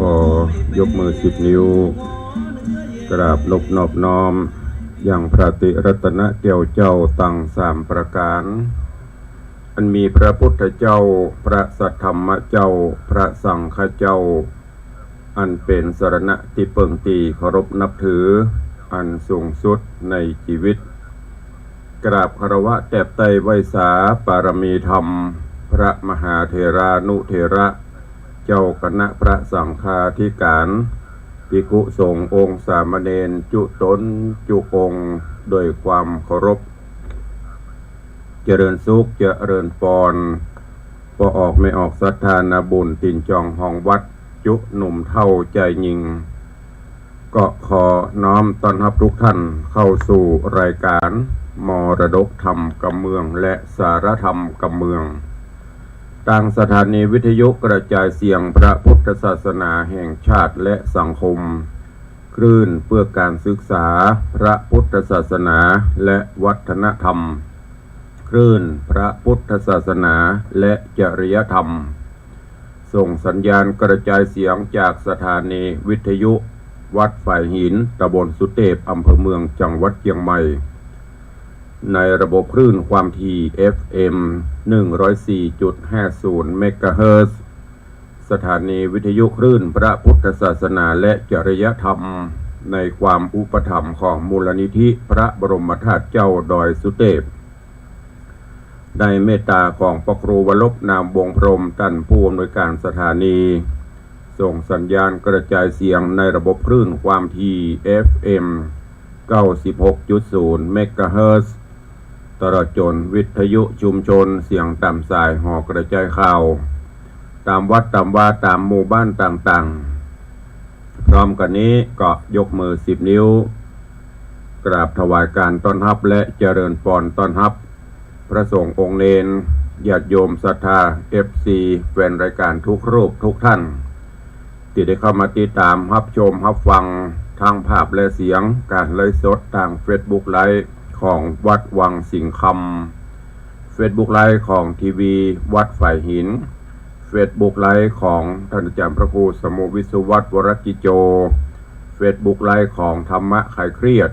อยกมือ10 นิ้วกราบนบนอบน้อมอย่างพระติรัตนเกี่ยวเจ้าตั้ง3 ประการอันมีพระพุทธเจ้าพระสัทธรรมเจ้าพระสังฆเจ้าอันเป็นสรณะที่เปิงตีเคารพนับถืออันสูงสุดในชีวิตกราบคารวะแตบไตไวสาปารมีธรรมพระมหาเถรานุเถระเจ้าคณะพระสังฆาธิการภิกขุสงฆ์องค์สามเณรจุตนจุองค์โดยความเคารพเจริญสุขเจริญปอนพอออกไม่ออกศรัทธานาบุญตินจองห้องวัดจุหนุ่มเท่าใจยิงก็ขอน้อมต้อนรับทุกท่านเข้าสู่รายการมรดกธรรมกำเมืองและสารธรรมกำเมืองทางสถานีวิทยุกระจายเสียงพระพุทธศาสนาแห่งชาติและสังคมคลื่นเพื่อการศึกษาพระพุทธศาสนาและวัฒนธรรมคลื่นพระพุทธศาสนาและจริยธรรมส่งสัญญาณกระจายเสียงจากสถานีวิทยุวัดฝ่ายหินตำบลสุเทพอำเภอเมืองจังหวัดเชียงใหม่ในระบบคลื่นความถี่ FM 104.50 เมกะเฮิรตซ์สถานีวิทยุคลื่นพระพุทธศาสนาและจริยธรรมในความอุปถัมภ์ของมูลนิธิพระบรมธาตุเจ้าดอยสุเทพได้เมตตาของพระครูวรบนามวงพรหมท่านผู้อำนวยการสถานีส่งสัญญาณกระจายเสียงในระบบคลื่นความถี่ FM 96.0 เมกะเฮิรตซ์ตลอดจนวิทยุชุมชนเสียงตามสายหอกระจายข่าวตามวัดตามว่าตามหมู่บ้านต่างๆพร้อมกันนี้ก็ยกมือ10 นิ้วกราบถวายการต้อนรับและเจริญพรต้อนรับพระสงฆ์องค์เณรญาติโยมศรัทธา FC แฟนรายการทุกรูปทุกท่านที่ได้เข้ามาติดตามรับชมรับฟังทางภาพและเสียงการไลฟ์สดทาง Facebook ไลฟ์ของวัดวังสิงห์คำ Facebook ไลฟ์ของทีวีวัดฝ่ายหิน Facebook ไลฟ์ของท่านอาจารย์พระครูสมุวิสุวัฒน์วรกิโจ Facebook ไลฟ์ของธรรมะคลายเครียด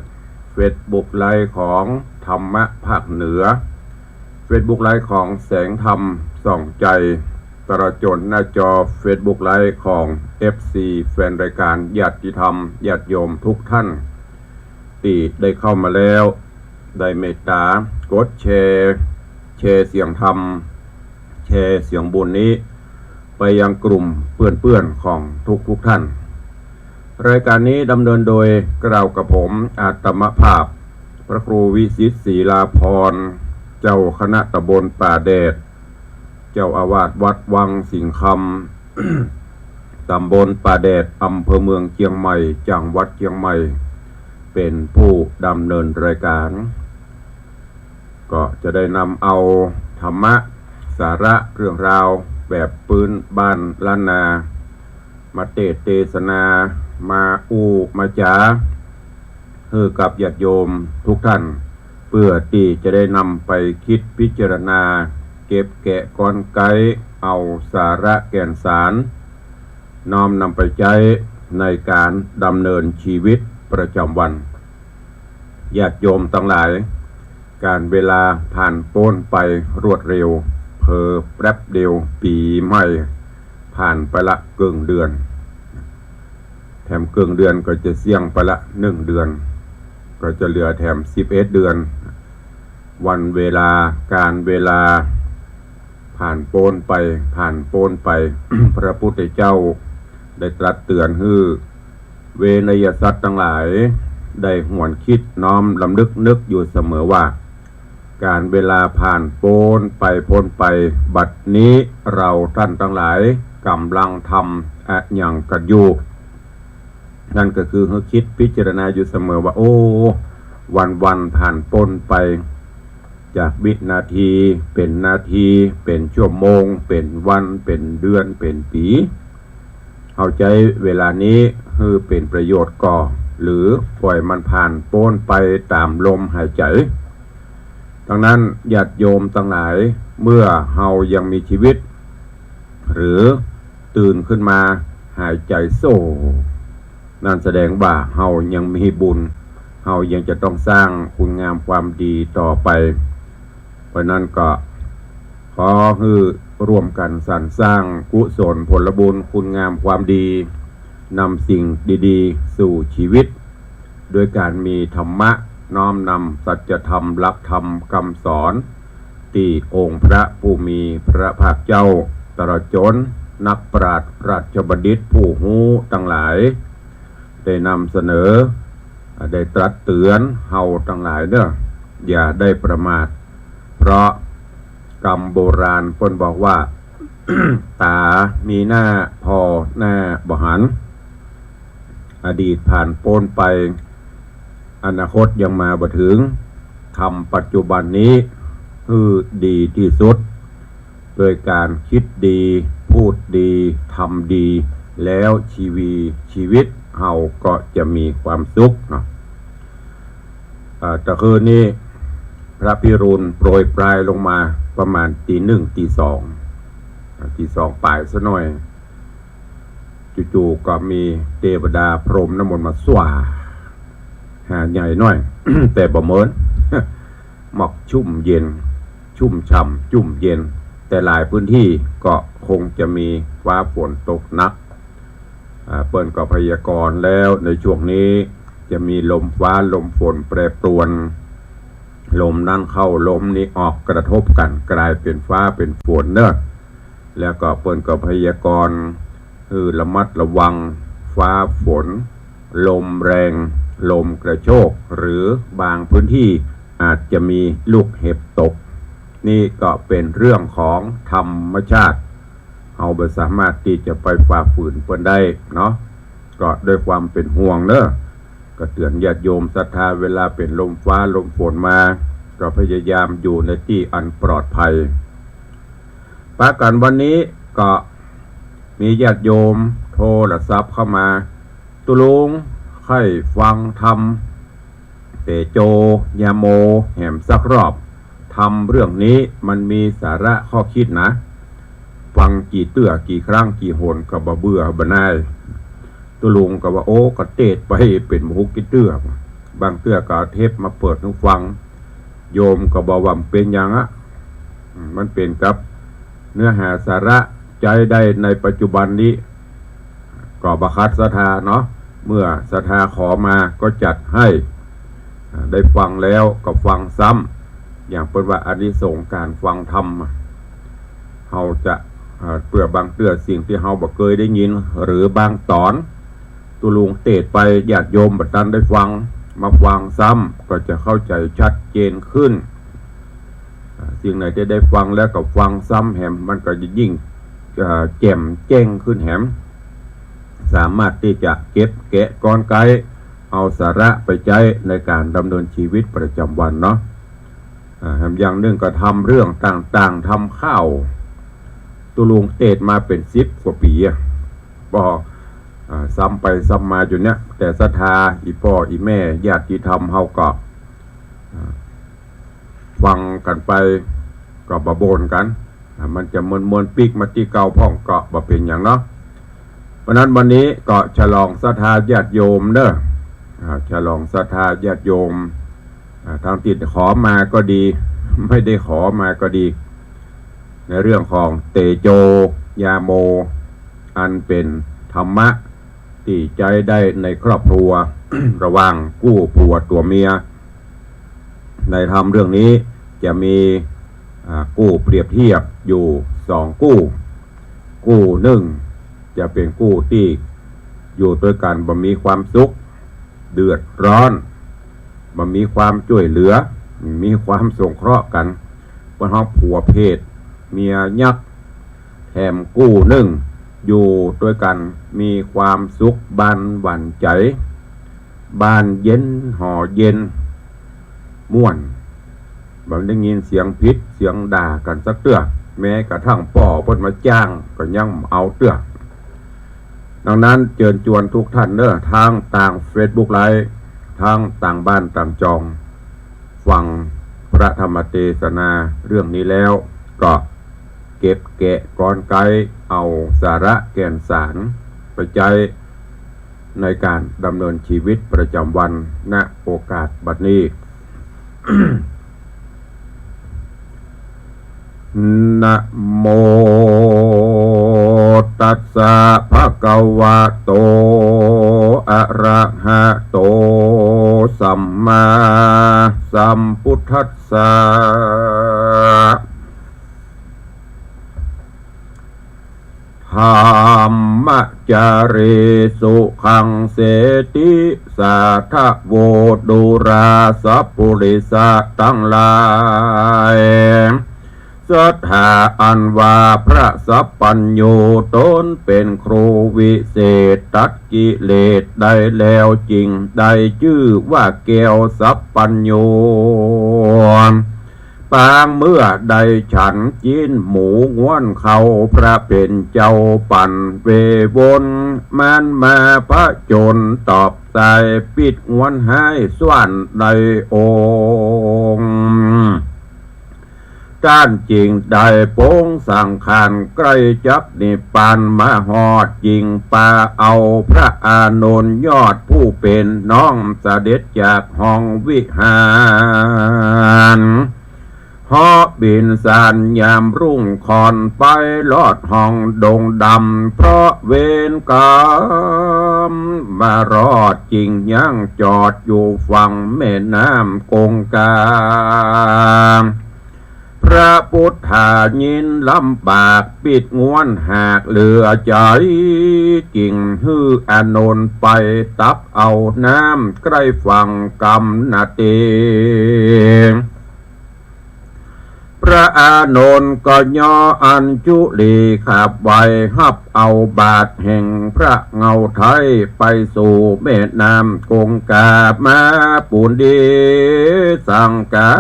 Facebook ไลฟ์ของธรรมะภาคเหนือ Facebook ไลฟ์ของแสงธรรมส่องใจตลอดจนหน้าจอ Facebook ไลฟ์ของ FC แฟนรายการญาติธรรมญาติโยมทุกท่านที่ได้เข้ามาแล้วได้เมตตากดแชร์เสียงธรรมแชร์เสียงบุญนี้ไปยังกลุ่มเพื่อนๆของทุกท่านรายการนี้ดำเนินโดยกล่าวกับผมอาตมภาพพระครูวิสิตศรีลาภรณ์เจ้าคณะตำบลป่าแดดเจ้าอาวาสวัดวังสิงห์คำตำบลป่าแดดอำเภอเมืองเชียงใหม่จังหวัดเชียงใหม่เป็นผู้ดำเนินรายการก็จะได้นำเอาธรรมะสาระเรื่องราวแบบปืนบ้านล้านนามาเทศนามามาจาให้กับญาติโยมทุกท่านเพื่อที่จะได้นำไปคิดพิจารณาเก็บแกะกลไกเอาสาระแก่นสารน้อมนำไปใช้ในการดำเนินชีวิตประจำวันญาติโยมทั้งหลายการเวลาผ่านพ้นไปรวดเร็วเผลอแป๊บเดียวปีใหม่ผ่านไปละเกินเดือนแถมเกินเดือนก็จะเสี่ยงไปละ1 เดือนก็จะเหลือแถม11 เดือนวันเวลาการเวลาผ่านพ้นไป พระพุทธเจ้าได้ตรัสเตือนให้เวนยสัตว์ทั้งหลายได้หวนคิดน้อมลำลึกนึกอยู่เสมอว่าการเวลาผ่านพ้นไปบัดนี้เราท่านทั้งหลายกำลังทำอะหยังกันอยู่นั่นก็คือให้คิดพิจารณาอยู่เสมอว่าโอ้วันผ่านพ้นไปจากวินาทีเป็นนาทีเป็นชั่วโมงเป็นวันเป็นเดือนเป็นปีเอาใจเวลานี้คือเป็นประโยชน์ก่อหรือปล่อยมันผ่านพ้นไปตามลมหายใจดังนั้นญาติโยมทั้งหลายเมื่อเฮายังมีชีวิตหรือตื่นขึ้นมา หายใจโซ่นั่นแสดงว่าเฮายังมีบุญเฮายังจะต้องสร้างคุณงามความดีต่อไปเพราะนั้นก็ขอให้ร่วมกันสรรสร้างกุศลผลบุญคุณงามความดีนำสิ่งดีๆสู่ชีวิตโดยการมีธรรมะน้อมนำสัจธรรมหลักธรรมคำสอนที่องค์พระผู้มีพระภาคเจ้าตรัสจนนักปราชญ์ราชบัณฑิตผู้รู้ทั้งหลายได้นำเสนอได้ตรัสเตือนเฮาทั้งหลายเด้ออย่าได้ประมาทเพราะกรรมโบราณเพิ่นบอกว่า ตามีหน้าพอหน้าบ่หันอดีตผ่านพ้นไปอนาคตยังมาบ่ถึงทำปัจจุบันนี้คือดีที่สุดโดยการคิดดีพูดดีทำดีแล้วชีวิตเฮาก็จะมีความสุขเนาะแต่คืนนี้พระพิรุณโปรยปลายลงมาประมาณตี 1 ตี 2ปลายซะหน่อยจู่ๆก็มีเทวดาพรหมน้ำมนต์มาสว่าหาใหญ่หน่อย แต่บ่เหมือน หมอกชุ่มเย็นชุ่มฉ่ำจุ่มเย็นแต่หลายพื้นที่ก็คงจะมีฟ้าฝนตกหนักเปิ้นก็พยากรณ์แล้วในช่วงนี้จะมีลมฟ้าลมฝนแปรปรวนลมนั่นเข้าลมนี้ออกกระทบกันกลายเป็นฟ้าเป็นฝนเนอะแล้วก็เปิ้นก็พยากรณ์ระมัดระวังฟ้าฝนลมแรงลมกระโชกหรือบางพื้นที่อาจจะมีลูกเห็บตกนี่ก็เป็นเรื่องของธรรมชาติเราไม่สามารถที่จะไปฝ่าฝืนเพิ่นได้เนาะก็ด้วยความเป็นห่วงเนอะก็เตือนญาติโยมศรัทธาเวลาเป็นลมฟ้าลมฝนมาก็พยายามอยู่ในที่อันปลอดภัยปากันวันนี้ก็มีญาติโยมโทรศัพท์เข้ามาตุลุงใครฟังธรรมเตโจยาโมแหมสักรอบทำเรื่องนี้มันมีสาระข้อคิดนะฟังกี่เตื้อกี่ครั้งกี่หนก็บ่เบื่อบ่นายตุลุงก็ว่าโอ้ก็เทศไปเป็นหมูกี่เตื้อบางเตื้อก็เทปมาเปิดให้ฟังโยมก็บอกว่าเป็นอย่างอ่ะมันเป็นกับเนื้อหาสาระใจได้ในปัจจุบันนี้ก็บังคับศรัทธาเนาะเมื่อศรัทธาขอมาก็จัดให้ได้ฟังแล้วก็ฟังซ้ำอย่างเป็นว่าอานิสงส์การฟังธรรมเฮาจะเพื่อบางเตื้อสิ่งที่เฮาบ่เคยได้ยินหรือบางตอนตุลุงเทศไปญาติโยมบัดนั้นได้ฟังมาฟังซ้ำก็จะเข้าใจชัดเจนขึ้นสิ่งไหนที่ได้ฟังแล้วก็ฟังซ้ำแหมมันก็จะยิ่งแจ่มแจ้งขึ้นแหมสามารถที่จะเก็บแกะกลไกเอาสาระไปใช้ในการดำเนินชีวิตประจำวันเนาะอย่างหนึ่งก็ทำเรื่องต่างๆทำข้าวตุลุงเทศมาเป็น10 กว่าปีพอซ้ำไปซ้ำมาอยู่เนี้ยแต่ศรัทธาอีพ่ออีแม่ญาติธรรมเฮาก็ฟังกันไปก็บ่บ่นกันมันจะมวนปีกมาที่เก่าพ่องก็บ่เป็นอย่างเนาะเพราะนั้นวันนี้ก็ฉลองศรัทธาญาติโยมเด้อฉลองศรัทธาญาติโยมทางติดขอมาก็ดีไม่ได้ขอมาก็ดีในเรื่องของเตโจยาโมอันเป็นธรรมะที่ใจได้ในครอบครัว ระหว่างกู้ผัวตัวเมียในธรรมเรื่องนี้จะมีกู้เปรียบเทียบอยู่2กู้หนึ่งจะเป็นกู้ที่อยู่ด้วยกันบ่มีความสุขเดือดร้อนบ่มีความช่วยเหลือมีความสงเคราะห์กันเพราะผัวเพศเมียยักษ์แถมกู้หนึ่งอยู่ด้วยกันมีความสุขบ้านหวั่นใจบ้านเย็นห่อเย็นม่วนบ่ได้ยินเสียงพิษเสียงด่ากันสักเตื้อแม้กระทั่งป่อเพิ่นมาจ้างก็ยังเอาเตื้อดังนั้นเชิญชวนทุกท่านเด้อทางต่าง Facebook ไลฟ์ทางต่างบ้านต่างจองฟังพระธรรมเทศนาเรื่องนี้แล้วก็เก็บแกะกลไกเอาสาระแก่นสาร ไปใช้ในการดำเนินชีวิตประจำวันณโอกาสบัดนี้ นะโมตัสสะภะคะวะโตอะระหะโตสัมมาสัมพุทธัสสะธัมมจาริสุขังเสติสาทะโวดุราสัพพุริสะทั้งหลายศรัทธาอันว่าพระสัพพัญญูตนเป็นครูวิเศษตัดกิเลสได้แล้วจริงได้ชื่อว่าแก้วสัพพัญญูปางเมื่อใดฉันกินหมูง้วนเขาพระเป็นเจ้าปั่นเววนมันมาพระจนตอบใจปิดง้วนให้สวนในองค์ด้านจริงได้โป้งสังขารใกล้จับนิพพานมาหอดจริงปาเอาพระอานนท์ยอดผู้เป็นน้องเสด็จจากห้องวิหารหอบินสานยามรุ่งคอนไปลอดห้องดงดำเพราะเวรกรรมมารอดจริงยังจอดอยู่ฝั่งแม่น้ำคงคาพระพุทธายินลำบากปิดง้วนหากเหลือใจจริงฮืออานนท์ไปตักเอาน้ำใกล้ฝั่งกำนาเตพระอานนท์ก็ย่ออัญจุลีขับไว้หับเอาบาทแห่งพระเงาไทยไปสู่แม่น้ำคงคามาปูนดีสังกา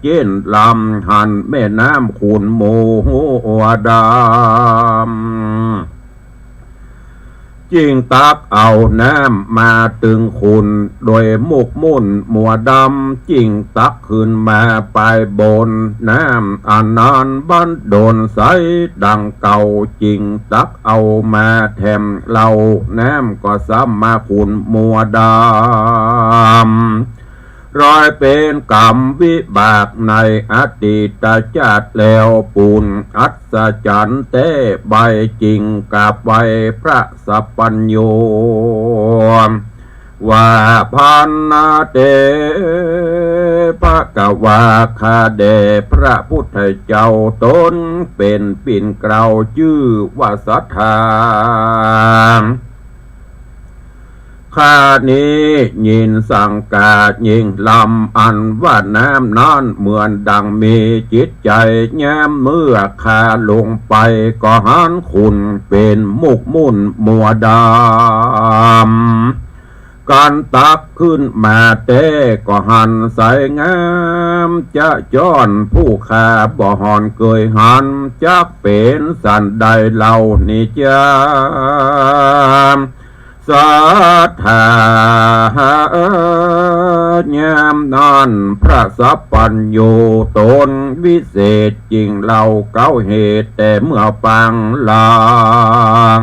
เจนลำหันแม่น้ำขุนโมหัวดำจิงตักเอาน้ำมาตึงขุนโดยมุกมุ่นมัวดำจิงตักขึ้นมาไปบนน้ำอันนานบันโดนใสดังเก่าจิงตักเอามาแถมเหล่าน้ำก็ซ้ำมาขุนมัวดำรอยเป็นกรรมวิบากในอดีตชาติแล้วปูนอัศจรรย์เต้ใบจริงกับใบพระสัพพัญญูว่าพันนาเตภะกวาคาเดพระพุทธเจ้าตนเป็นปิ่นเกลาชื่อว่าสัทธาข้านี้ยินสังกายิงลำอันว่าน้ำนั้นเหมือนดังมีจิตใจแย้มเมื่อข้าลงไปก็หันคุณเป็นมุกมุ่นมัวดำการตักขึ้นมาเต้ก็หันใสงามจะย้อนผู้ข้าบ่หอนเกยหันจักเป็นสันใดเล่านิจามสัทธายามนั้นพระสัพพัญญูตนวิเศษจริงเราเก้าเหตุแต่เมื่อปังลาง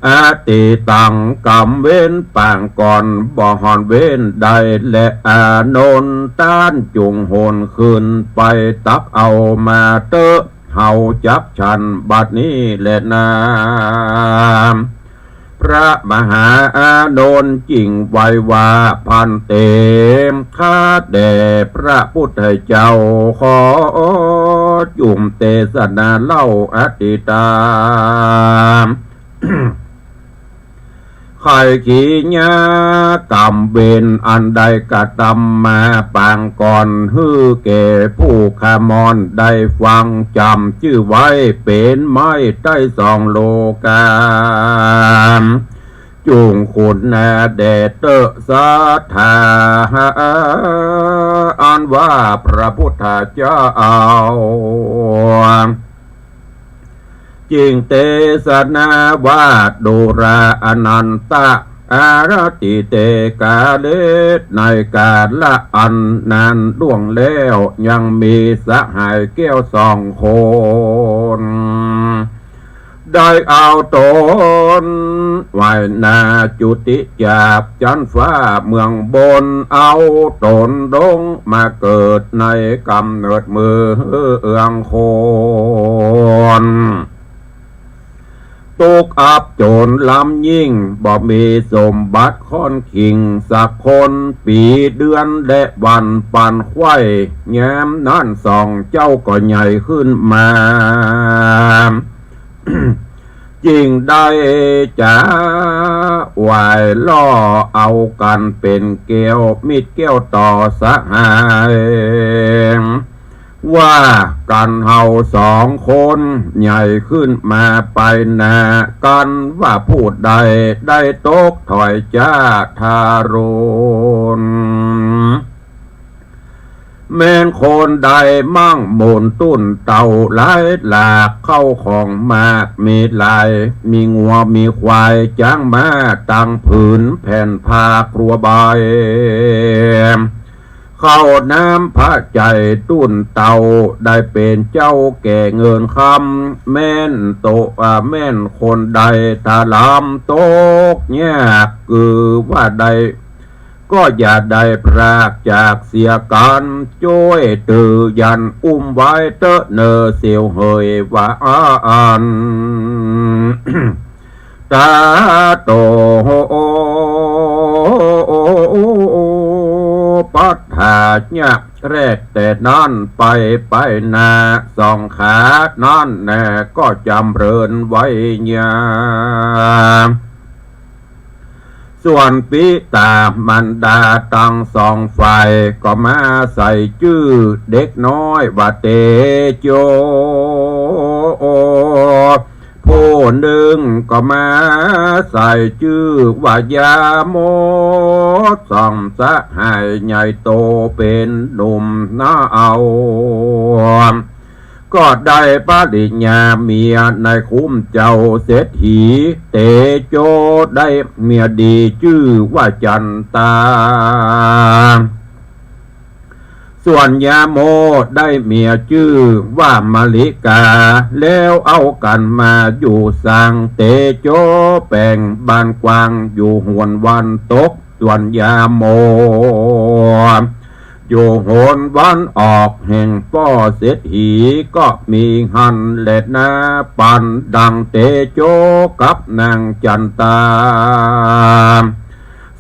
อติตังกรรมเว้นปางก่อนบ่หอนเว้นใดและอานนท์ต้านจุงโหนขึ้นไปตักเอามาเตอะเฮาจับฉันบัดนี้แหละนามพระมหาอานนท์จริงไว้ว่าพันเตมข้าแด่พระพุทธเจ้าขอจุ่มเทศนาเล่าอติตาม ใครขี้ญากรรมเบนอันใดกระทำมาปางก่อนฮือแก่ผู้ขมอนได้ฟังจำชื่อไว้เป็นไม้ใต้สองโลกาจุงขุนนาแดเตสัทธาอันว่าพระพุทธเจ้าจิงเตสนาวาดุราอนันตะอารติเตกาเลสในกาลละอันนานล่วงแล้วยังมีสหายแก้วสองคน ได้เอาตนไว้นาจุติจากจันฟ้าเมืองบนเอาตนดงมาเกิดในกำเนิดเมืองโคนตกอับโจรลำยิ่งบ่มีสมบัติค่อนขิงสักคนปีเดือนและวันปันไข้แง้มนั่นสองเจ้าก็ใหญ่ขึ้นมา จริงได้จะไหวล่อเอากันเป็นเกี้ยวมิดเกี้ยวต่อสหายว่ากันเฮาสองคนใหญ่ขึ้นมาไปนากันว่าพูดใดได้ตกถอยจ้าทารุณแม้นคนใดมั่งหมุนตุ้นเต่าหลายหลากเข้าของมากมีลายมีงัวมีควายจ้างมาตั้งผืนแผ่นผ้ากลัวใบเข้าน้ำพระใจตุ้นเต่าได้เป็นเจ้าแก่เงินคำแม่นโตแม่นคนใดถ้าลำตกแยกคือว่าใดก็อย่าได้พรากจากเสียกันจ้วยตือยันอุ้มไว้เตอะเนอเสียวเฮยว่าอัน ตาโตปัฏฐาเนี่ยแรกแต่นั่นไปนาสองขานั่นแน่ก็จำเริญไว้ยาส่วนปิตามันดาตั้งสองฝ่ายก็มาใส่ชื่อเด็กน้อยว่าเตโจผู้หนึ่งก็มาใส่ชื่อว่ายาโมสองสะหายใหญ่โตเป็นหนุ่มน่าเอาก็ได้ปริญญาเมียในคุ้มเจ้าเศรษฐีเตโจได้เมียดีชื่อว่าจันตาส่วนยาโมได้เมียชื่อว่ามาลิกาแล้วเอากันมาอยู่สังเตโจแป่งบานกวางอยู่หวนวันตกส่วนยาโมอยู่โหนวันออกแห่งป้อเศรษฐีก็มีหันเล็ดนาปันดังเตโจกับนางจันตา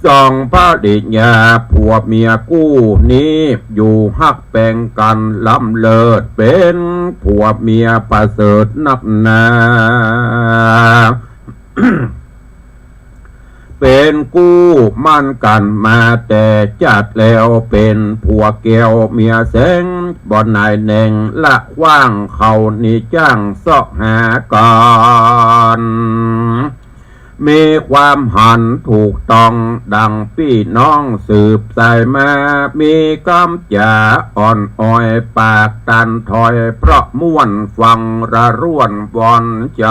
สองพระดิญาผัวเมียกู้นี้อยู่ฮักแปงกันล้ำเลิศเป็นผัวเมียประเสริฐนับนา เป็นกู้มั่นกันมาแต่จัดแล้วเป็นผัวแก้วเมียแสงบ่อนายแหน่งละว่างเขานี่จ้างซอกหาก่อนมีความหันถูกต้องดังพี่น้องสืบสายมามีกำจ่าอ่อนอ้อยปากตันถอยเพราะม่วนฟังระร่วนวอนใจ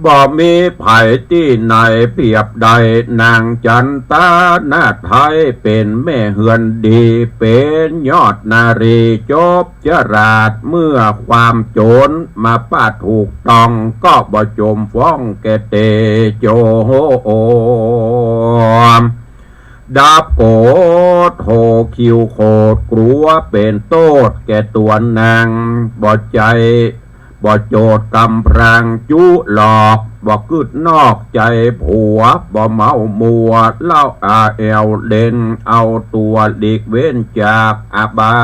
บ่มีไผ่ที่ไหนเพียบใดนางจันตาหน้าไทยเป็นแม่เฮือนดีเป็นยอดนารีจบจราดเมื่อความโจรมาป้าถูกต้องก็บ่จมฟ้องแกเตโจโอดาบโกดโหคิวโคดกลัวเป็นโตดแกตัวนางบ่ใจบ่โจดกำพรางจุหลอกบ่กึดนอกใจผัวบ่เมามัวเล่าแอวเล่นเอาตัวหลีกเว้นจากอบา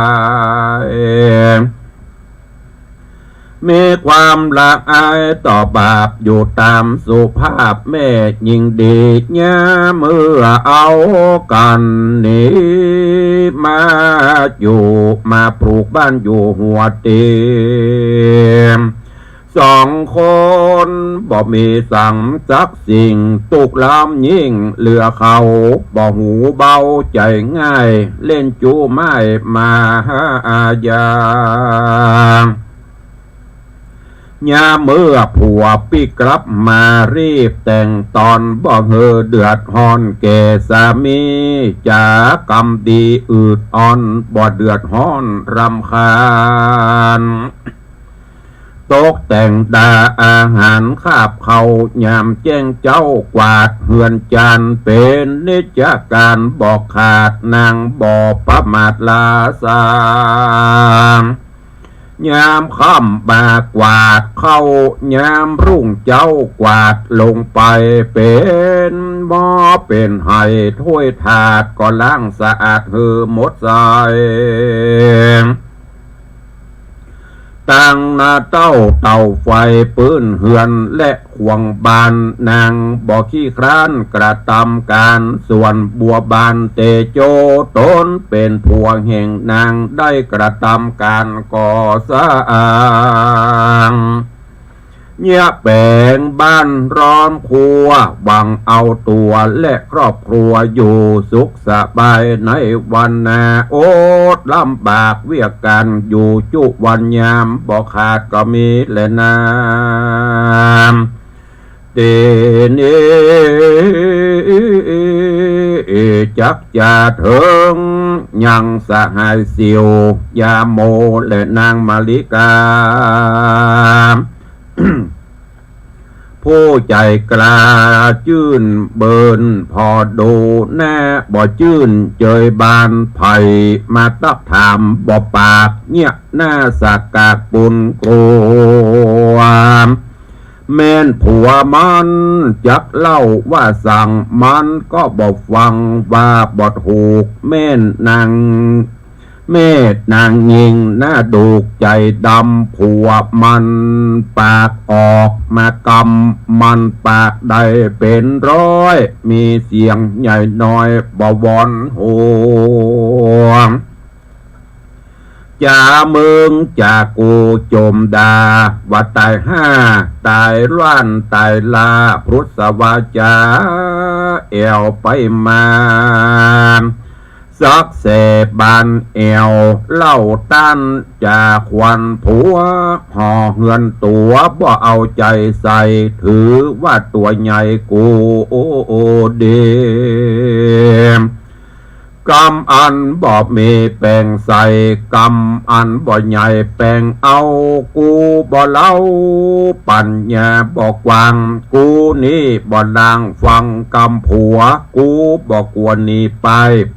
ยมีความละอายต่อบาปอยู่ตามสุภาพแม่ยิ่งดีเนี่ยเมื่อเอากันนี้มาอยู่มาปลูกบ้านอยู่หัวเตียมสองคนบ่มีสั่งจักสิ่งตุกลำยิ่งเหลือเขาบ่หูเบาใจง่ายเล่นจูไม้มาหาอาญายาเมื่อผัวปีกลับมารีบแต่งตอนบ่เฮอเดือดฮอนแก่สามีจากกรรมดีอืดอ่อนบ่เดือดฮอนรำคาญ ตกแต่งดาอาหารคาบเขายามแจ้งเจ้ากวาดเฮือนจานเป็นนิจการบอกขาดนางบ่อประมาทลาสายามค่ำบากวาดเข้ายามรุ่งเจ้ากวาดลงไปเป็นหม้อเป็นไห้ถ้วยถาดก็ล้างสะอาดหือหมดใสตั้งหน้าเต้าไฟปืนเหือนและขวงบานนางบ่ขี้คร้านกระทำการส่วนบัวบานเตโจต้นเป็นผัวแห่งนางได้กระทำการก่อสร้างเนี่ยแปลงบ้านร้อมครัวหวังเอาตัวและครอบครัวอยู่สุขสบายในวันนาโอดลำบากเวียกกันอยู่จุวันยามบอกขาดก็มีและน้ำเตนีจักจะถึงยังสหายเสียวยาโมและนางมาริกา ผู้ใจกล้าจื่นเบินพอดูแน่บ่จื่นเจยบานไผ่มาตักถามบ่ปากเนี่ยหน้าสักกากปุนกลัวแม่นผัวมันจักเล่าว่าสั่งมันก็บอกฟังว่าบ่ถูกแม่นนางยิงหน้าดูกใจดำผัวมันปากออกมากำมันปากใดเป็นร้อยมีเสียงใหญ่น้อยบ่วอนห่วงจ่าเมืองจ่ากูโจมดาว่าตายห้าตายร้านตายลาพุทธวาจาเอวไปมาซักเสบานเอวเล่าต้านจากควันผัวห่อเหือนตัวบ่เอาใจใส่ถือว่าตัวใหญ่กูโอเดมกำอันบ่มีแปลงใส่กำอันบ่ใหญ่แปลงเอากูบ่เล่าปัญญาบ่กวางกูนี่บ่ดังฟังกำผัวกูบ่กวนนี่ไป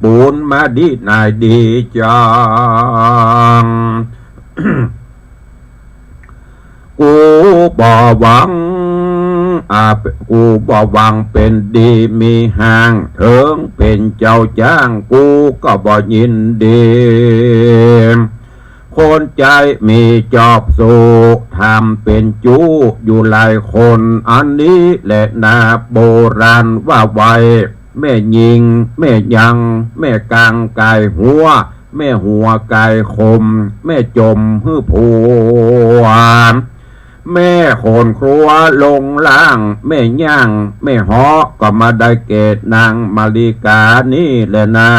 ปูนมาดีนายดีจัง กูบ่หวังกูบ่หวังเป็นดีมีห่างเถิงเป็นเจ้าจ้างกูก็บ่ยินดีคนใจมีจอบสูกทำเป็นจู้อยู่หลายคนอันนี้แหละนาโบราณว่าไว้แม่ยิงแม่ยังแม่กลางกายหัวแม่หัวกายคมแม่จมหื้อผัวแม่โคนครัวลงล่างแม่ย่างแม่ฮอก็มาได้เกตนางมาริกานี่แหละนา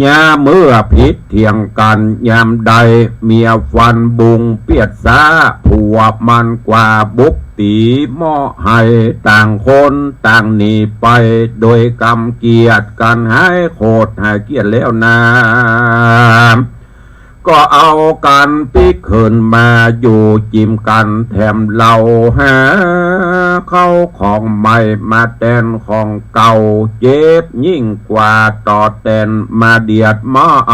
ยามเมื่อผิดเถียงกันยามใดเมียฟันบุงเปียดซาผัวมันกว่าบุกตีหม้อให้ต่างคนต่างหนีไปโดยกำเกียดกันให้โคตรให้เกียดแล้วนาก็เอากันปิกขึ้นมาอยู่จิ้มกันแถมเหล่าหาเข้าของใหม่มาแทนของเก่าเจ็บยิ่งกว่าต่อแทนมาเดียดมาไอ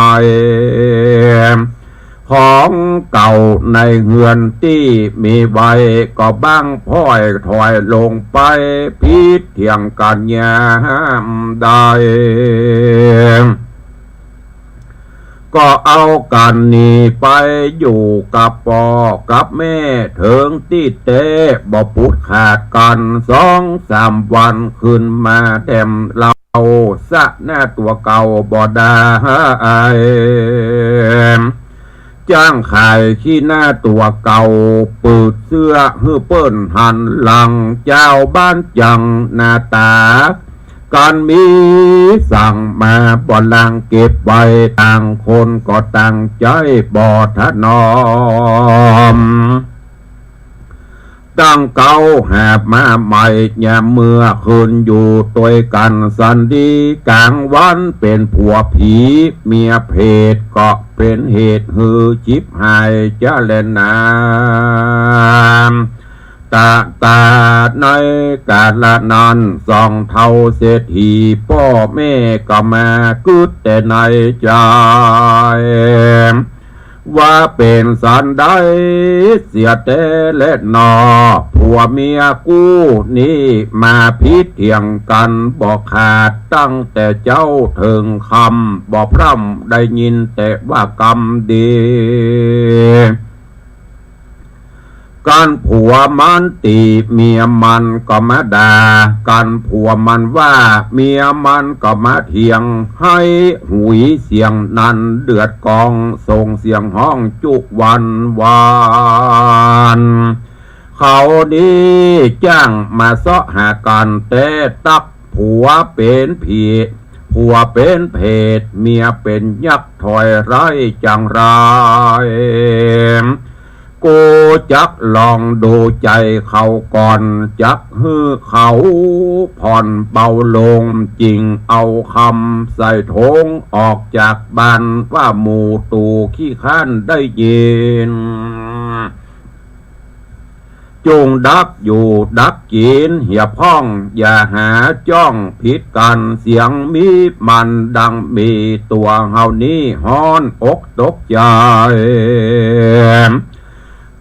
ของเก่าในเฮือนที่มีใบก็บ้างพ้อยถอยลงไปพิษเถียงกันยามได้ก็เอากันนี่ไปอยู่กับพ่อกับแม่เถิงที่เตะบ่พูดขาดกัน2-3 วันขึ้นมาแถมเราสะหน้าตัวเก่าบ่ได้จ้างขายขี้หน้าตัวเก่าปืดเสื้อฮื้อเปิ้นหันหลังเจ้าบ้านจังหน้าตาการมีสั่งมาบ่ลังเก็บไว้ต่างคนก็ตั้งใจบ่ถนอมตั้ง เก่าหาบมาใหม่ยามเมื่อคืนอยู่ตัวกันสันดีกลางวันเป็นผัวผีเมียเพศก็เป็นเหตุหือจิบหายจะเล่นน้ำตาในกาลนั้นสองเท่าเศรษฐีพ่อแม่ก็มากึดแต่ในใจว่าเป็นสันได้เสียแต่เล็ดนอผัวเมียกู้นี่มาพิษเถียงกันบอกขาดตั้งแต่เจ้าถึงคำบอกพร่ำได้ยินแต่ว่ากรรมดีการผัวมันตีเมียมันก็มาด่าการผัวมันว่าเมียมันก็มาเถียงให้หุยเสียงนั้นเดือดกองส่งเสียงห้องจุกวันวานเขานี้จ้างมาเสาะหากันแต่ตักผัวเป็นผีผัวเป็นเพศเมียเป็นยักษ์ถอยไร้จังไรกูจักลองดูใจเขาก่อนจักฮือเขาผ่อนเบาลงจริงเอาคำใส่ทงออกจากบ้านว่าหมู่ตู่ขี้ข้านได้ยินจงดักอยู่ดักกินเหี่ยพ้องอย่าหาจ้องผิดกันเสียงมีมันดังมีตัวเฮานี้ฮ้อนอกตกใจ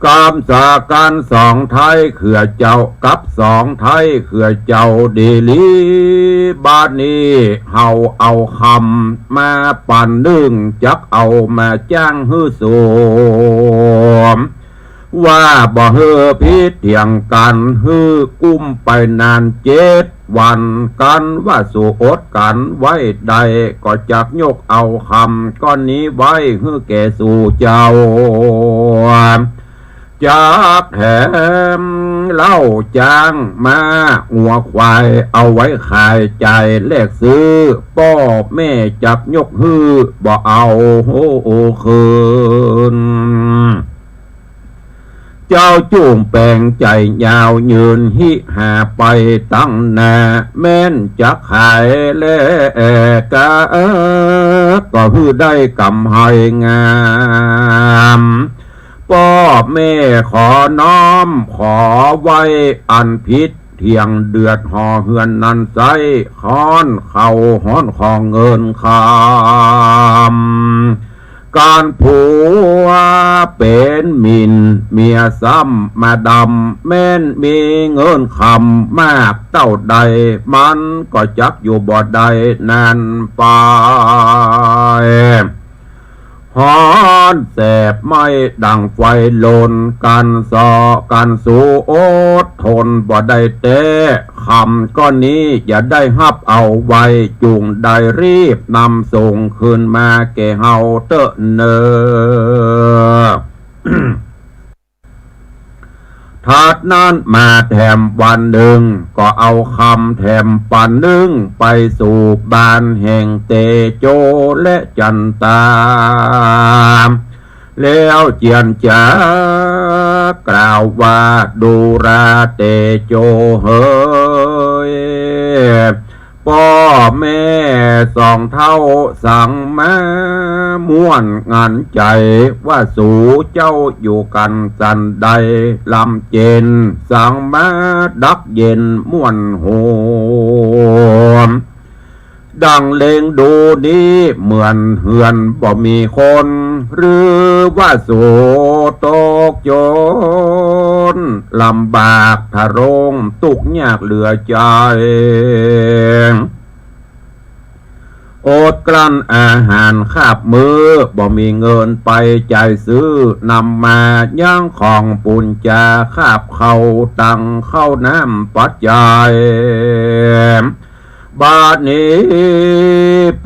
กามสาการสองไทยเขื่อเจ้ากับสองไทยเขื่อเจ้าดีลีบ้านนี้เฮาเอาคำมาปั่นนึ่งจักเอามาจ้างฮื้อสวมว่าบ่เฮือพิษเถียงกันฮื้อกุ้มไปนาน7 วันกันว่าสู่อดกันไว้ใดก็จักยกเอาคำก้อนนี้ไว้ฮื้อแก่สู่เจ้าจากแถมเล่าจ้างมาหัวควายเอาไว้ขายใจแลกซื้อพ่อแม่จับยกฮื้อบ่เอาโอ้คืนเจ้าจุ่มแปลงใจยาวยืนหิหาไปตั้งนาแม่นจะขายแลกะก็ฮื้อได้กำให้งามพ่อแม่ขอน้อมขอไว้อันพิษเที่ยงเดือดห่อเฮือนนันไซค้อนเข่าห้อนของเงินคำการผัวเป็นมินเมียซ้ำมาดำแม่นมีเงินคำมากเต้าใดมันก็จักอยู่บ่ใดนานไปฮอนแสบไม่ดังไฟลนกันสอกันสู้อดทนบ่ได้แต่คำก้อนนี้อย่าได้ฮับเอาไว้จุงได้รีบนำส่งคืนมาแก่เฮาเตอะเนอ ถาดนั้นมาแถมวันหนึ่งก็เอาคำแถมปันหนึ่งไปสู่บ้านแห่งเตโจและจันตาแล้วเจียนจากล่าวว่าดูราเตโจเฮยพ่อแม่สองเท่าสั่งมาม่วนงานใจว่าสู่เจ้าอยู่กันสันใดลำเจนสั่งมาดักเย็นม่วนโหมดังเลงดูนี้เหมือนเหือนบ่มีคนหรือว่าสู่ตกโจรลำบากทะรงตุกยากเหลือใจอดกลั้นอาหารคาบมือบ่มีเงินไปจ่ายซื้อนำมาย่างของปุญจาคาบเข้าตังเข้าน้ำปัจจัยบาดนี้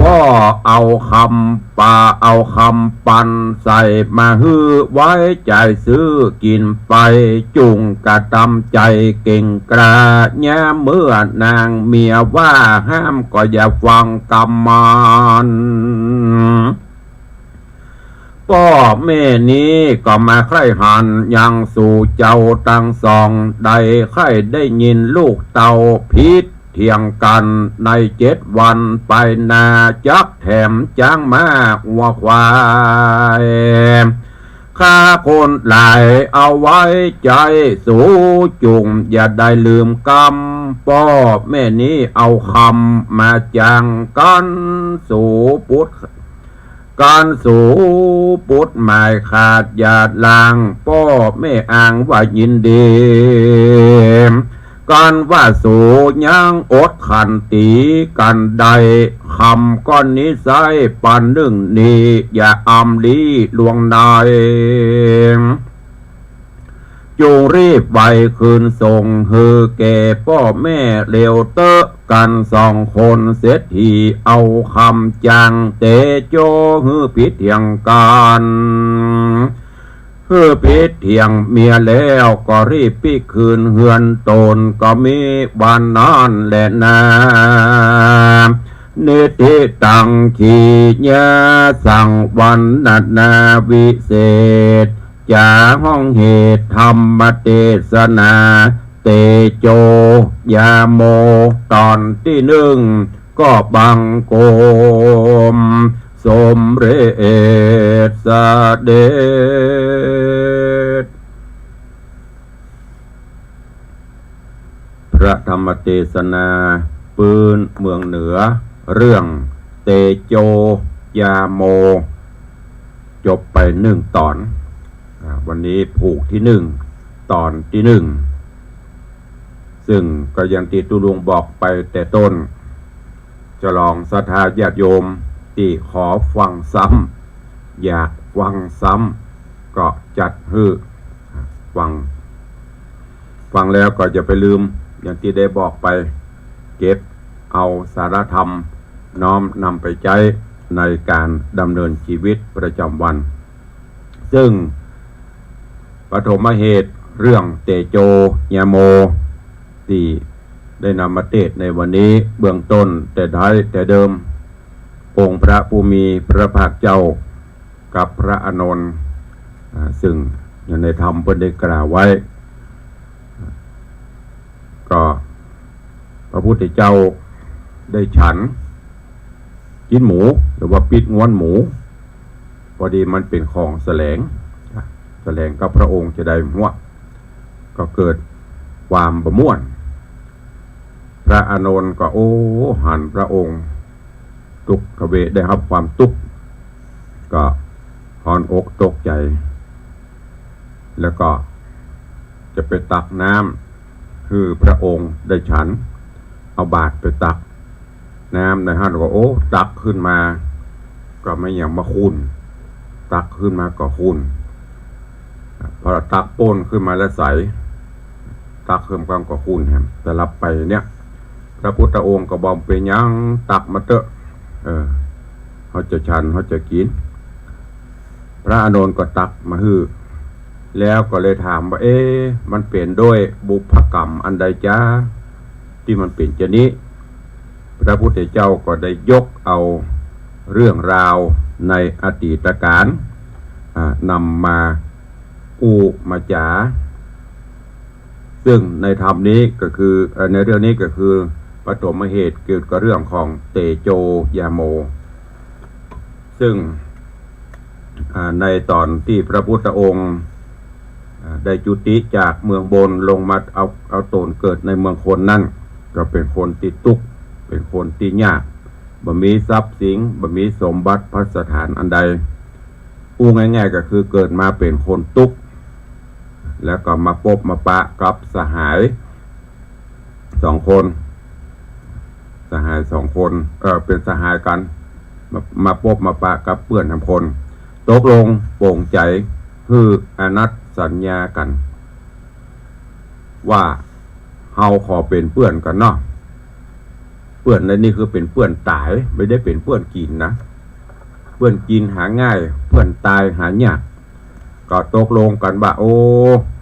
พ่อเอาคำป่าเอาคำปันใส่มาฮื้อไว้ใจซื้อกินไปจุงกระตำใจเก่งกล้าแย่เมื่อนางเมียว่าห้ามก็อย่าฟังกำมัน พ่อแม่นี้ก็มาใคร่หันยังสู่เจ้าตั้งสองได้ใคร่ได้ยินลูกเต่าพิษเถียงกันใน7 วันไปนาจักแถมจ้างมาวัวควายข้าคนหลายเอาไว้ใจสู้จุงอย่าได้ลืมกรรมพ่อแม่นี้เอาคำมาจังกันสู่พุทธการสู่พุทธหมายขาดหยาดลางพ่อแม่อ้างว่ายินดีการว่าสู่ยังอดขันตีกันใดคำก้อนนี้ใส่ปันหนึ่งนี้อย่าอำลีลวงนายจงรีบไวคืนส่งฮือแก่พ่อแม่เร็วเตอะกัน2 คนเสียทีเอาคำจังเตโจฮือพิษเถียงกันฮือพิษเถียงเมียแล้วก็รีบพิคืนเฮือนตนก็มีวันนั้นแหละนานิติตังขีญาสังวันนาวิเศษจาห้องเหตุธรรมเทศนาเตโจยาโมตอนที่ 1ก็บังโกมสมเร็จเสด็จพระธรรมเทศนาปืนเมืองเหนือเรื่องเตโจยาโมจบไป1 ตอนวันนี้ผูกที่ 1ตอนที่ 1ซึ่งก็ยังที่ตุลุงบอกไปแต่ต้นจะลองศรัทธาญาติโยมที่ขอฟังซ้ำอยากฟังซ้ำก็จัดฮือฟังแล้วก็จะไปลืมอย่างที่ได้บอกไปเก็บเอาสารธรรมน้อมนำไปใช้ในการดำเนินชีวิตประจำวันซึ่งปฐมเหตุเรื่องเตโจยาโมที่ได้นำมาเทศในวันนี้เบื้องต้นแต่เดิมองค์พระผู้มีพระภาคเจ้ากับพระอานนท์ซึ่งอย่างในธรรมเพิ่นได้กล่าวไว้ก็พระพุทธเจ้าได้ฉันกินหมูหรือว่าปิดง้วนหมูพอดีมันเป็นของแสลงกับพระองค์จะได้หัวก็เกิดความประม่วนพระอานนท์ก็หันพระองค์ตุกขเวได้รับความตุกก็หอนอกตกใจแล้วก็จะไปตักน้ำคือพระองค์ได้ฉันเอาบาตรไปตักน้ำในห้านก็ตักขึ้นมาก็ไม่อย่างมาคุณตักขึ้นมาก็คุณพอตักโป้นขึ้นมาแล้วใสตักขึ้นก็คุณแฮมแต่รับไปเนี่ยพระพุทธองค์ก็บอกไปยังตักมาเตอะเขาจะฉันเขาจะกินพระอานนท์ก็ตักมาฮื้อแล้วก็เลยถามว่ามันเปลี่ยนด้วยบุพกรรมอันใดจ้าที่มันเป็นเช่นนี้พระพุทธเจ้าก็ได้ยกเอาเรื่องราวในอดีตการนำมามาจาซึ่งในธรรมนี้ก็คือในเรื่องนี้ก็คือปฐมเหตุเกี่ยวกับเรื่องของเตโจยาโมซึ่งในตอนที่พระพุทธองค์ได้จุติจากเมืองบนลงมาเอาตนเกิดในเมืองคนนั่นก็เป็นคนที่ทุกข์เป็นคนที่ยากบ่มีทรัพย์สินบ่มีสมบัติพัสถานอันใดง่ายๆก็คือเกิดมาเป็นคนทุกข์แล้วก็มาพบมาปะกับสหาย2 คนเป็นสหายกันมาพบมาปะกับเพื่อนทำคนตกลงโปร่งใจคืออนัตสัญญากันว่าเฮาขอเป็นเพื่อนกันเนาะเพื่อนในนี้คือเป็นเพื่อนตายไม่ได้เป็นเพื่อนกินนะเพื่อนกินหาง่ายเพื่อนตายหายากก็ตกลงกันว่า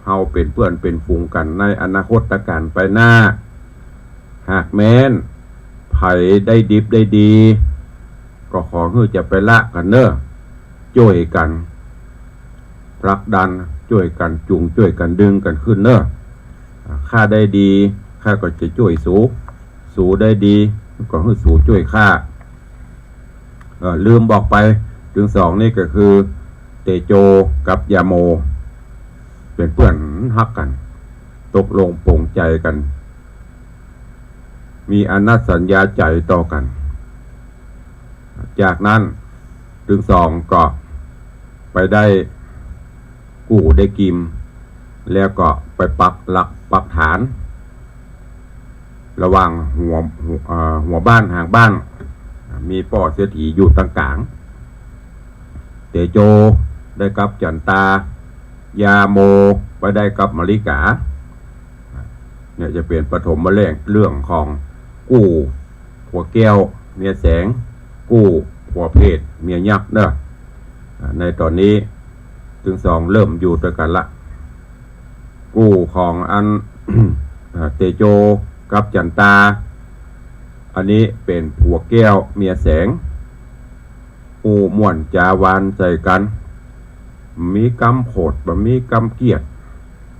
เฮาเป็นเพื่อนเป็นฝูงกันในอนาคตการไปหน้าหากแม้นไผได้ดิบได้ดีก็ขอให้จะไปละกันเนอะช่วยกัน ผลักดันช่วยกันจูงช่วยกันดึงกันขึ้นเนอะข้าได้ดีข้าก็จะช่วยสูได้ดีก็ให้สูช่วยข้าลืมบอกไปถึงสองนี่ก็คือเตโจกับยาโมเป็นเพื่อนฮักกันตกลงปลงใจกันมีอนัตสัญญาใจต่อกันจากนั้นถึงสองก็ไปได้กู้ได้กิมแล้วก็ไปปักหลักปักฐานระหว่างหัวบ้านห่างบ้านมีป่อเศรษฐีอยู่ตรงกลางเตโจได้กับจันตายาโมไปได้กับมลิกาเนี่ยจะเป็นปฐมเรื่องของกู้หัวแก้วเมียแสงกู้หัวเพศเมียยักษ์เนอะในตอนนี้ถึงสองเริ่มอยู่ด้วยกันละกู้ของอัน เตโจกับจันตาอันนี้เป็นผัวแก้วเมียแสงอูม่วนจาวานใจกันมีกำโผดบ่มีกำเกียรติ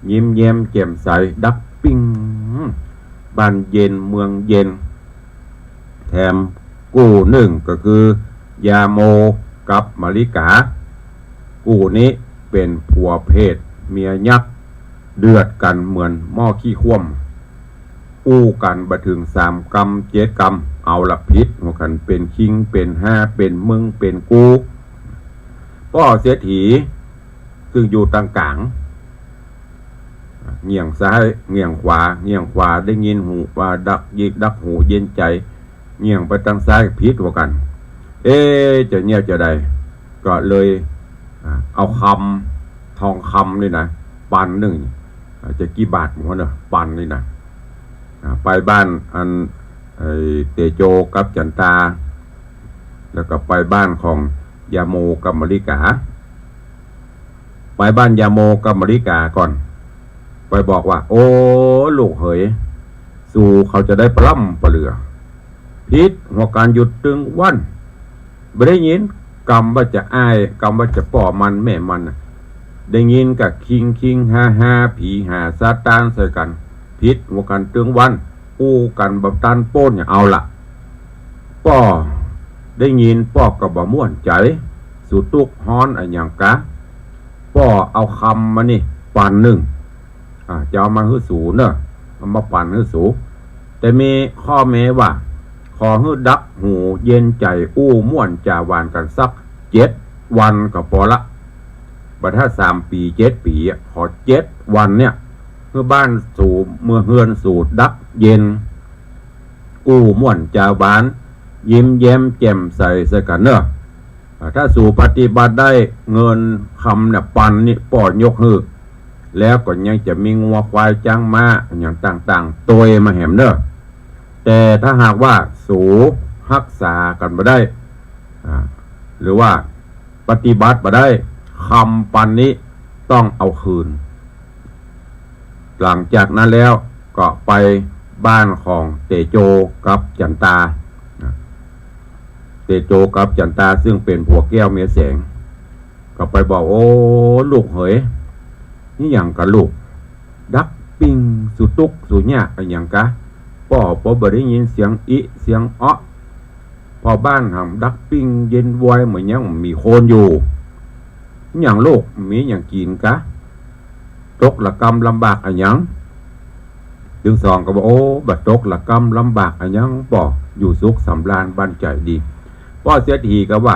ยิ้มแย้มแจ่มใสดักปิ้งบ้านเย็นเมืองเย็นแถมกู้หนึ่งก็คือยาโมกับมาริกากู้นี้เป็นผัวเพศเมียยักษ์เดือดกันเหมือนหม้อขี้ข้วมอู้กันบะถึง3 กรรม 7 กรรมเอาละพิษหัวกันเป็นคิงเป็นห้าเป็นมึงเป็นกูป้อเสียถีซึ่งอยู่ตรงกลางเงี่ยงซ้ายเงี่ยงขวาได้ยินหูว่าดักหูเย็นใจเงี่ยงไปทางซ้ายพิษหัวกันจะเงี่ยจะได้ก็เลยเอาทองคำนี่นะปันหนึ่งจะกี่บาทหัวเนอะปันนี่นะไปบ้านอันเตโจกับจันตาแล้วก็ไปบ้านของยาโมกับมลิกาไปบ้านยาโมกับมลิกาก่อนไปบอกว่าโอ้ลูกเหยสู่เขาจะได้ปล้ำปะเหลือพิษหัวการหยุดตึงวันไม่ได้ยินกรรมว่าจะอ้ายกรรมว่าจะป่อมันแม่มันได้ยินกับคิงห้าผีหาซาตานใส่กันพิษหัวกันตึงวันอู้กันแบบตันโป้นอย่างเอาละป้อได้ยินป้อกับบ่ม่วนใจสุตุกฮ้อนอย่างกะป้อเอาคำมานี่ปันหนึ่งจะเอามาฮื้อสูเนอะเอามาปั่นฮื้อสูแต่มีข้อแม้ว่าขอฮื้อดักหูเย็นใจอู้ม่วนจาวานกันสัก7 วันก็พอละบัดถ้า3 ปี7 ปีขอ7 วันเนี่ยเมื่อบ้านสู่เมื่อเฮือนสู่ดักเย็นอู้ม่วนจาวานยิ้มแย้มแจ่มใสกันเนอะถ้าสู่ปฏิบัติได้เงินคำเนี่ยปันนี่ป้อนยกฮื้อแล้วก็ยังจะมีงัวควายจ้างม้าอย่างต่างๆตัวมาแหมเนอะแต่ถ้าหากว่าสูรักษากันมาได้หรือว่าปฏิบัติมาได้คำปันนี้ต้องเอาคืนหลังจากนั้นแล้วก็ไปบ้านของเตโจกับจันตาเตโจกับจันตาซึ่งเป็นผัวแก้วเมียแสงก็ไปบอกโอ้ลูกเหยนี่อย่างกับลูกดักปิงสุตุกสุญญะอย่างกะพ่อบ่ได้ยินเสียงเสียงพอบ้านหำดักปิงเย็นวอยเหมือนยังมีโคนอยู่อย่างลูกมีอย่างกินกะตกละกรรมลำบากอย่างถึงสองก็บอกโอ้บัดตกละกรรมลำบากอย่างป่ออยู่สุขสำราญบ้านใจดีพ่อเสียทีก็ว่า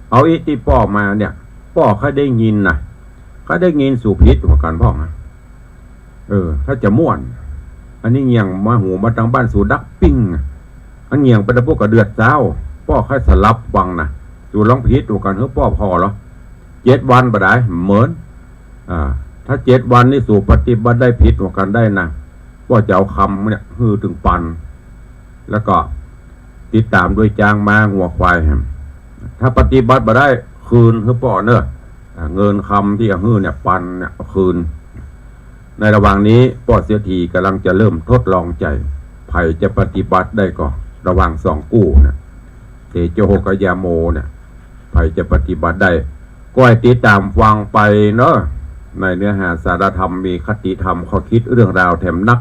เอาที่พ่อมาเนี่ยพ่อเขาได้ยินนะเขาได้ยินสู่พิษเหมือนกันพ่อนะถ้าจะม่วนอันนี้เงียงมาหูมาทางบ้านสู่ดักปิ้งอันเงียงไปตะพวกกระเดือดเจ้าพ่อค่อยสลับฟังนะสู่ร้องพิษเหมือนกันเฮ้ยพ่อพอเหรอ7 วันบ่ได้เหมือนถ้า7 วันนี่สู่ปฏิบัติได้พิษเหมือนกันได้นะพ่อจะเอาคำเนี่ยฮือถึงปันแล้วก็ติดตามด้วยจางมาหัวควายถ้าปฏิบัติบ่ได้คืนคือพ่อเนอะเงินคำที่ฮือเนี่ยปันเนี่ยคืนในระหว่างนี้พ่อเสียทีกำลังจะเริ่มทดลองใจไผ่จะปฏิบัติได้ก่อนระหว่าง2 กู้เนี่ยเตโจกับยาโมเนี่ยไผ่จะปฏิบัติได้ก ก้อยติดตามฟังไปเนอะในเนื้อหาสารธรรมมีคติธรรมข้อคิดเรื่องราวแถมนัก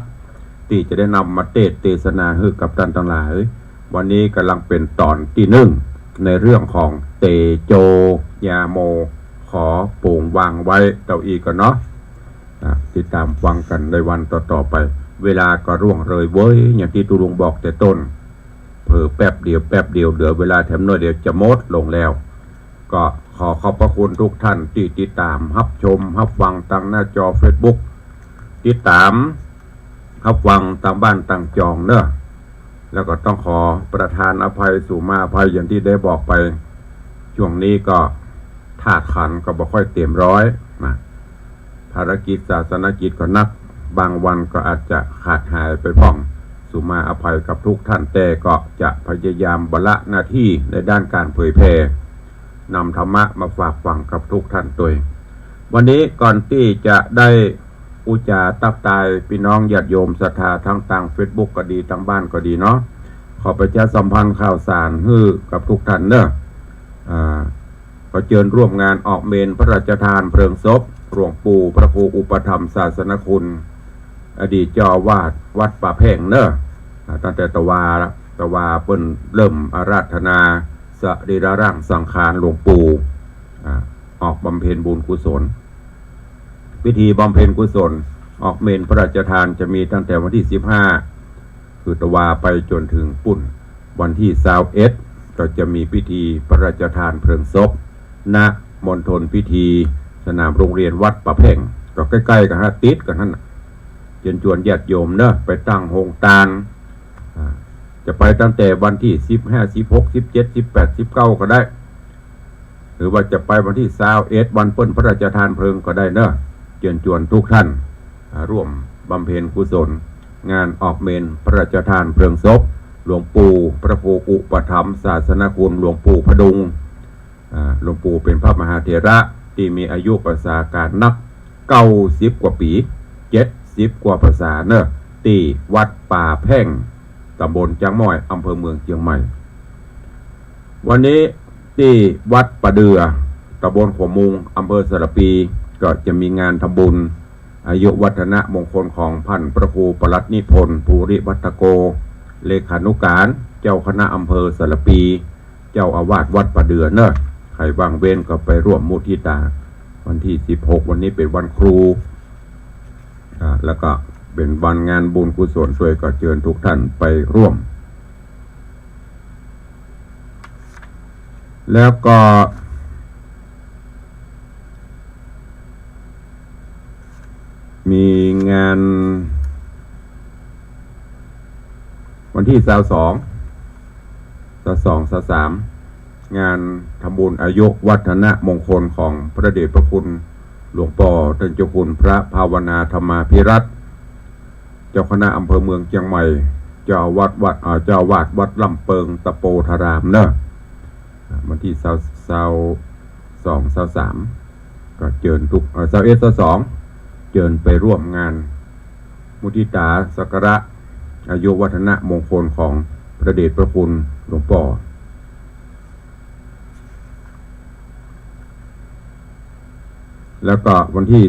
ที่จะได้นำมาเทศนาให้กับท่านทั้งหลายวันนี้กำลังเป็นตอนที่หนึ่งในเรื่องของเตโจยาโมขอปลูงวางไว้เต่าอีกกันเนาะติดตามฟังกันในวันต่อๆไปเวลาก็ร่วงเลยเว้ยอย่างที่ตุลุงบอกแต่ต้นเผลอแป๊บเดียวเหลือเวลาแถมน้อยเดียวจะหมดลงแล้วก็ขอขอบพระคุณทุกท่านที่ติดตามรับชมรับฟังทางหน้าจอ Facebook ติดตามรับฟังตามบ้านต่างจองเนอะแล้วก็ต้องขอประทานอภัยสู่มาอภัยอย่างที่ได้บอกไปช่วงนี้ก็ธาตุขันธ์ก็บ่ค่อยเต็มร้อยนะภารกิจศาสนกิจก็นักบางวันก็อาจจะขาดหายไปบ้างสู่มาอภัยกับทุกท่านแต่ก็จะพยายามบรรละหน้าที่ในด้านการเผยแพร่นำธรรมะมาฝากฟังกับทุกท่านตัววันนี้ก่อนที่จะได้อุจาตักตายพี่น้องญาติโยมศรัทธาทั้งต่าง Facebook ก็ดีทั้งบ้านก็ดีเนาะขอประชาสัมพันธ์ข่าวสารให้กับทุกท่านเนอะก็เชิญร่วมงานออกเมนพระราชทานเพลิงศพหลวงปู่พระครูอุปถัมภ์ศาสนคุณอดีตเจ้าอาวาสวัดป่าแพงเนอะตั้งแต่ตะวาเปิ้นเริ่มอาราธนาสรีระร่างสังขารหลวงปู่ออกบำเพ็ญบุญกุศลพิธีบำเพ็ญกุศลออกเมนพระราชทานจะมีตั้งแต่วันที่15คือตะวาไปจนถึงปุ่นวันที่21ก็จะมีพิธีพระราชทานเพลิงศพณมณฑลพิธีสนามโรงเรียนวัดป่าแพงก็ใกล้ๆกันติดกันนั่นเชิญชวนญาติโยมเนอะไปตั้งโฮงตาลจะไปตั้งแต่วันที่15 16 17 18 19ก็ได้หรือว่าจะไปวันที่21วันเปิ้นพระราชทานเพลิงก็ได้เนอะเชิญชวนทุกท่านร่วมบำเพ็ญกุศลงานออกเมนพระราชทานเพลิงศพหลวงปู่พระครูอุปถัมภ์ศาสนคุณหลวงปู่พดุงหลวงปู่เป็นพระมหาเถระที่มีอายุประสาการนัก90 กว่าปี70 กว่าภาษาเนอะที่วัดป่าแพ่งตำบลจังม้อยอำเภอเมืองเชียงใหม่วันนี้ที่วัดประเดือตำบลขวมุงอำเภอสระปีก็จะมีงานทำบุญอายุวัฒนะมงคลของพันพระครูปลัดนิพนธ์ภูริวัฒโกเลขานุการเจ้าคณะอำเภอสระปีเจ้าอาวาสวัดประเดือเนอะใครว่างเว้นก็ไปร่วมมุทิตาวันที่16วันนี้เป็นวันครูแล้วก็เป็นวันงานบุญกุศลช่วยก็เชิญทุกท่านไปร่วมแล้วก็มีงานวันที่22 งานทำบุญอายุวัฒนมงคลของพระเดชพระคุณหลวงพ่อท่านเจ้าคุณพระภาวนาธรรมาภิรัตน์เจ้าคณะอำเภอเมืองเชียงใหม่เจ้าวัดวัดลำเปิงตะโปธารามเนอะวันที่22 23ก็เชิญทุก21 22เชิญไปร่วมงานมุทิตาสักการะอายุวัฒนมงคลของพระเดชพระคุณหลวงพ่อแล้วก็วันที่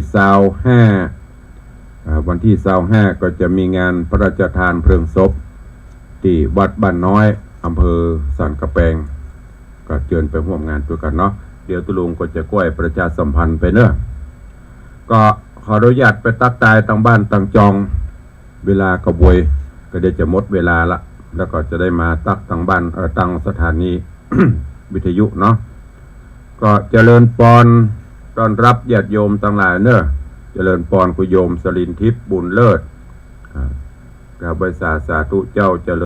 25ก็จะมีงานพระราชทานเพลิงศพที่วัดบ้านน้อยอำเภอสันกระแปงก็เชิญไปร่วมงานด้วยกันเนาะเดี๋ยวตุลุงก็จะก้อยประชาสัมพันธ์ไปเนอะก็ขออนุญาตไปตักตายตั้งบ้านตั้งจองเวลากระบวยก็เดี๋ยวจะหมดเวลาละแล้วก็จะได้มาตักตั้งบ้านตั้งสถานี วิทยุเนาะก็เจริญปอนต้อนรับญาติโยมทั้งหลายเนอะเจริญปอนคุโยมสลินทิพย์บุญเลิศกราบไหว้สาธุเจ้าเจริญ